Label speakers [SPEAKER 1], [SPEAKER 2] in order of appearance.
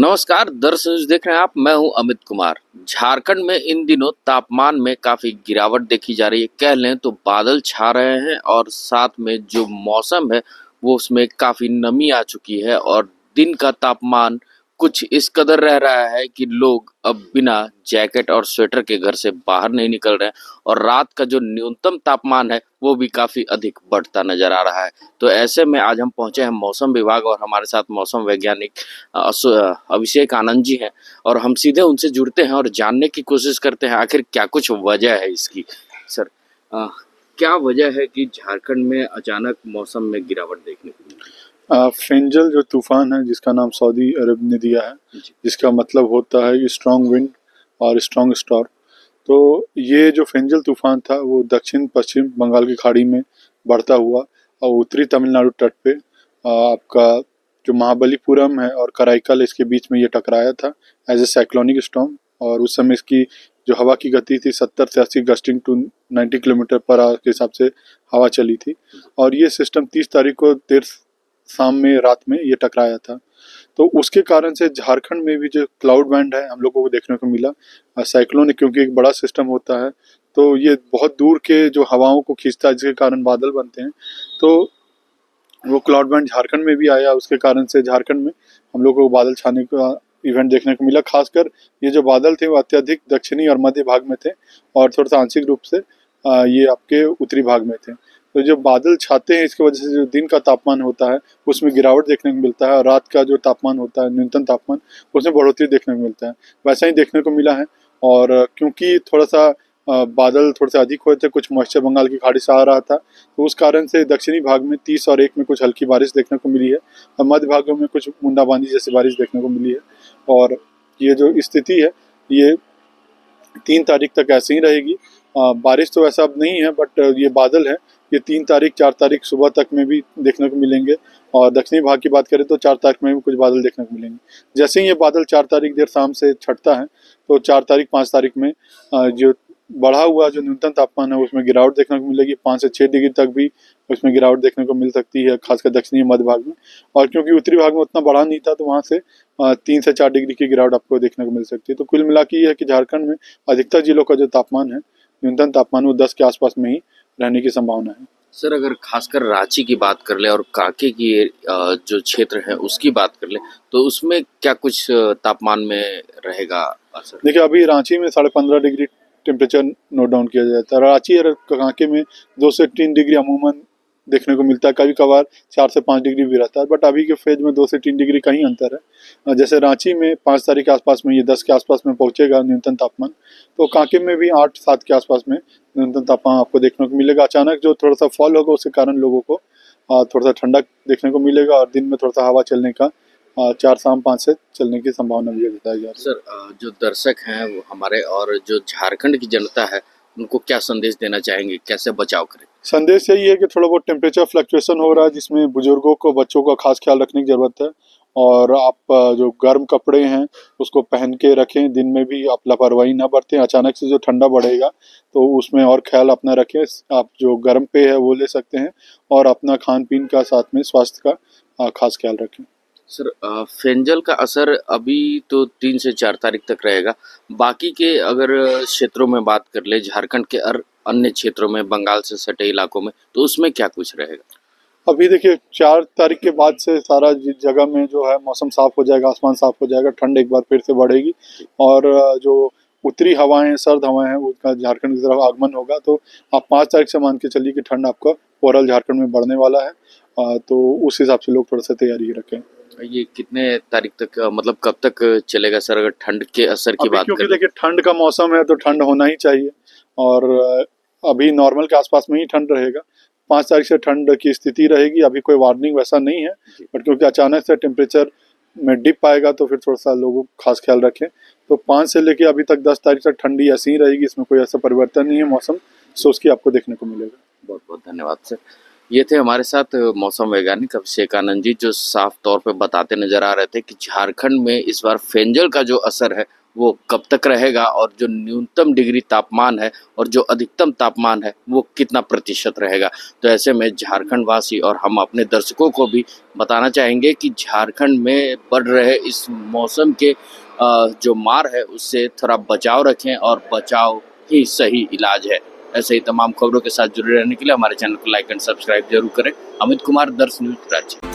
[SPEAKER 1] नमस्कार, दर्शक न्यूज़ देख रहे हैं आप। मैं हूं अमित कुमार। झारखंड में इन दिनों तापमान में काफी गिरावट देखी जा रही है। कह लें तो बादल छा रहे हैं और साथ में जो मौसम है वो उसमें काफी नमी आ चुकी है और दिन का तापमान कुछ इस कदर रह रहा है कि लोग अब बिना जैकेट और स्वेटर के घर से बाहर नहीं निकल रहे हैं और रात का जो न्यूनतम तापमान है वो भी काफी अधिक बढ़ता नजर आ रहा है। तो ऐसे में आज हम पहुंचे हैं मौसम विभाग और हमारे साथ मौसम वैज्ञानिक अभिषेक आनंद जी हैं और हम सीधे उनसे जुड़ते हैं और जानने की कोशिश करते हैं आखिर क्या कुछ वजह है इसकी। सर, अ, क्या वजह है कि झारखंड में अचानक मौसम में गिरावट देखने को मिली?
[SPEAKER 2] फेंजल जो तूफान है जिसका नाम सऊदी अरब ने दिया है, जिसका मतलब होता है स्ट्रॉन्ग विंड और स्ट्रॉन्ग स्टॉर्म। तो ये जो फेंजल तूफान था वो दक्षिण पश्चिम बंगाल की खाड़ी में बढ़ता हुआ और उत्तरी तमिलनाडु तट पे आपका जो महाबलीपुरम है और कराईकल इसके बीच में ये टकराया था एज ए साइक्लोनिक स्टॉर्म। और उस समय इसकी जो हवा की गति थी 70 से 80 gusting to 90 kilometre per hour के हिसाब से हवा चली थी। और ये सिस्टम 30 तारीख को देर शाम में रात में ये टकराया था। तो उसके कारण से झारखंड में भी जो क्लाउड बैंड है हम लोगों को देखने को मिला। साइक्लोन क्योंकि एक बड़ा सिस्टम होता है तो ये बहुत दूर के जो हवाओं को खींचता है जिसके कारण बादल बनते हैं। तो वो क्लाउड बैंड झारखंड में भी आया, उसके कारण से झारखंड में हम लोगों को बादल छाने का इवेंट देखने को मिला। खासकर ये जो बादल थे वो अत्यधिक दक्षिणी और मध्य भाग में थे और थोड़ा सा आंशिक रूप से ये आपके उत्तरी भाग में थे। तो जो बादल छाते हैं इसकी वजह से जो दिन का तापमान होता है उसमें गिरावट देखने को मिलता है और रात का जो तापमान होता है न्यूनतम तापमान उसमें बढ़ोतरी देखने को मिलता है। वैसा ही देखने को मिला है। और क्योंकि थोड़ा सा बादल थोड़े से अधिक हुए थे, कुछ मॉइस्चर बंगाल की खाड़ी से आ रहा था, तो उस कारण से दक्षिणी भाग में 30 और 1 में कुछ हल्की बारिश देखने को मिली है और मध्य भागों में कुछ बूंदाबांदी जैसी बारिश देखने को मिली है। और ये जो स्थिति है ये 3 तारीख तक ऐसे ही रहेगी। बारिश तो वैसा अब नहीं है बट ये बादल है, ये 3 तारीख 4 तारीख सुबह तक में भी देखने को मिलेंगे। और दक्षिणी भाग की बात करें तो 4 तारीख में भी कुछ बादल देखने को मिलेंगे। जैसे ही ये बादल 4 तारीख देर शाम से छटता है तो 4 तारीख 5 तारीख में जो बढ़ा हुआ जो न्यूनतम तापमान है उसमें गिरावट देखने को मिलेगी। 5 से 6 डिग्री तक भी उसमें गिरावट देखने को मिल सकती है, खासकर दक्षिणी मध्य भाग में। और क्योंकि उत्तरी भाग में उतना बढ़ा नहीं था तो वहाँ से 3 से 4 डिग्री की गिरावट आपको देखने को मिल सकती है। तो कुल मिला के ये है कि झारखंड में अधिकतर जिलों का जो तापमान है न्यूनतम तापमान वो 10 के आसपास में ही रहने की संभावना है।
[SPEAKER 1] सर, अगर खासकर रांची की बात कर ले और कांके की जो क्षेत्र है उसकी बात कर ले तो उसमें क्या कुछ तापमान में रहेगा असर?
[SPEAKER 2] देखिए अभी रांची में 15.5 डिग्री टेम्परेचर नोट डाउन किया जाता है। रांची और कांके में 2 से 3 डिग्री अमूमन देखने को मिलता है, कभी कभार 4 से 5 डिग्री भी रहता है, बट अभी के फेज में 2 से 3 डिग्री का ही अंतर है। जैसे रांची में 5 तारीख के आसपास में ये 10 के आसपास में पहुंचेगा न्यूनतम तापमान, तो कांके में भी 8-7 के आसपास में न्यूनतम तापमान आपको देखने को मिलेगा। अचानक जो थोड़ा सा फॉल होगा उसके कारण लोगों को थोड़ा सा ठंडक देखने को मिलेगा और दिन में थोड़ा सा हवा चलने का 4 शाम 5 से चलने की संभावना भी बताई जा रही है।
[SPEAKER 1] सर, जो दर्शक हैं वो हमारे और जो झारखंड की जनता है उनको क्या संदेश देना चाहेंगे, कैसे बचाव करें?
[SPEAKER 2] संदेश यही है कि थोड़ा बहुत टेम्परेचर फ्लक्चुएशन हो रहा है जिसमें बुजुर्गों को, बच्चों का खास ख्याल रखने की ज़रूरत है। और आप जो गर्म कपड़े हैं उसको पहन के रखें, दिन में भी आप लापरवाही ना बरतें। अचानक से जो ठंडा बढ़ेगा तो उसमें और ख्याल अपना रखें। आप जो गर्म पेय है वो ले सकते हैं और अपना खान पीन का साथ में स्वास्थ्य का खास ख्याल रखें।
[SPEAKER 1] सर, फेंजल का असर अभी तो 3 से 4 तारीख तक रहेगा। बाकी के अगर क्षेत्रों में बात कर ले, झारखंड के अन्य क्षेत्रों में, बंगाल से सटे इलाकों में, तो उसमें क्या कुछ रहेगा?
[SPEAKER 2] अभी देखिए 4 तारीख के बाद से सारा जगह में जो है मौसम साफ हो जाएगा, आसमान साफ हो जाएगा, ठंड एक बार फिर से बढ़ेगी और जो उत्तरी हवाएं, सर्द हवाएं हैं उसका झारखंड की तरफ आगमन होगा। तो आप 5 तारीख से मान के चलिए कि ठंड आपका ओवरऑल झारखंड में बढ़ने वाला है। तो उस हिसाब से लोग थोड़ा सा तैयारी रखें।
[SPEAKER 1] ये कितने तारीख तक, मतलब कब तक चलेगा सर, अगर ठंड के असर की बात
[SPEAKER 2] क्योंकि
[SPEAKER 1] करें?
[SPEAKER 2] देखिए ठंड का मौसम है तो ठंड होना ही चाहिए और अभी नॉर्मल के आसपास में ही ठंड रहेगा। 5 तारीख से ठंड की स्थिति रहेगी। अभी कोई वार्निंग वैसा नहीं है, बट क्योंकि अचानक से टेम्परेचर में डिप आएगा तो फिर थोड़ा सा लोगों को खास ख्याल रखें। तो 5 से लेके अभी तक 10 तारीख तक ठंडी ऐसी ही रहेगी, इसमें कोई ऐसा परिवर्तन नहीं है मौसम सोच के आपको देखने को मिलेगा।
[SPEAKER 1] बहुत बहुत धन्यवाद सर। ये थे हमारे साथ मौसम वैज्ञानिक अभिषेक आनंद जी, जो साफ तौर पे बताते नजर आ रहे थे कि झारखंड में इस बार फेंजल का जो असर है वो कब तक रहेगा और जो न्यूनतम डिग्री तापमान है और जो अधिकतम तापमान है वो कितना प्रतिशत रहेगा। तो ऐसे में झारखंड वासी और हम अपने दर्शकों को भी बताना चाहेंगे कि झारखंड में बढ़ रहे इस मौसम के जो मार है उससे थोड़ा बचाव रखें और बचाव ही सही इलाज है। ऐसे ही तमाम खबरों के साथ जुड़े रहने के लिए हमारे चैनल को लाइक एंड सब्सक्राइब जरूर करें। अमित कुमार, दर्श न्यूज, रांची।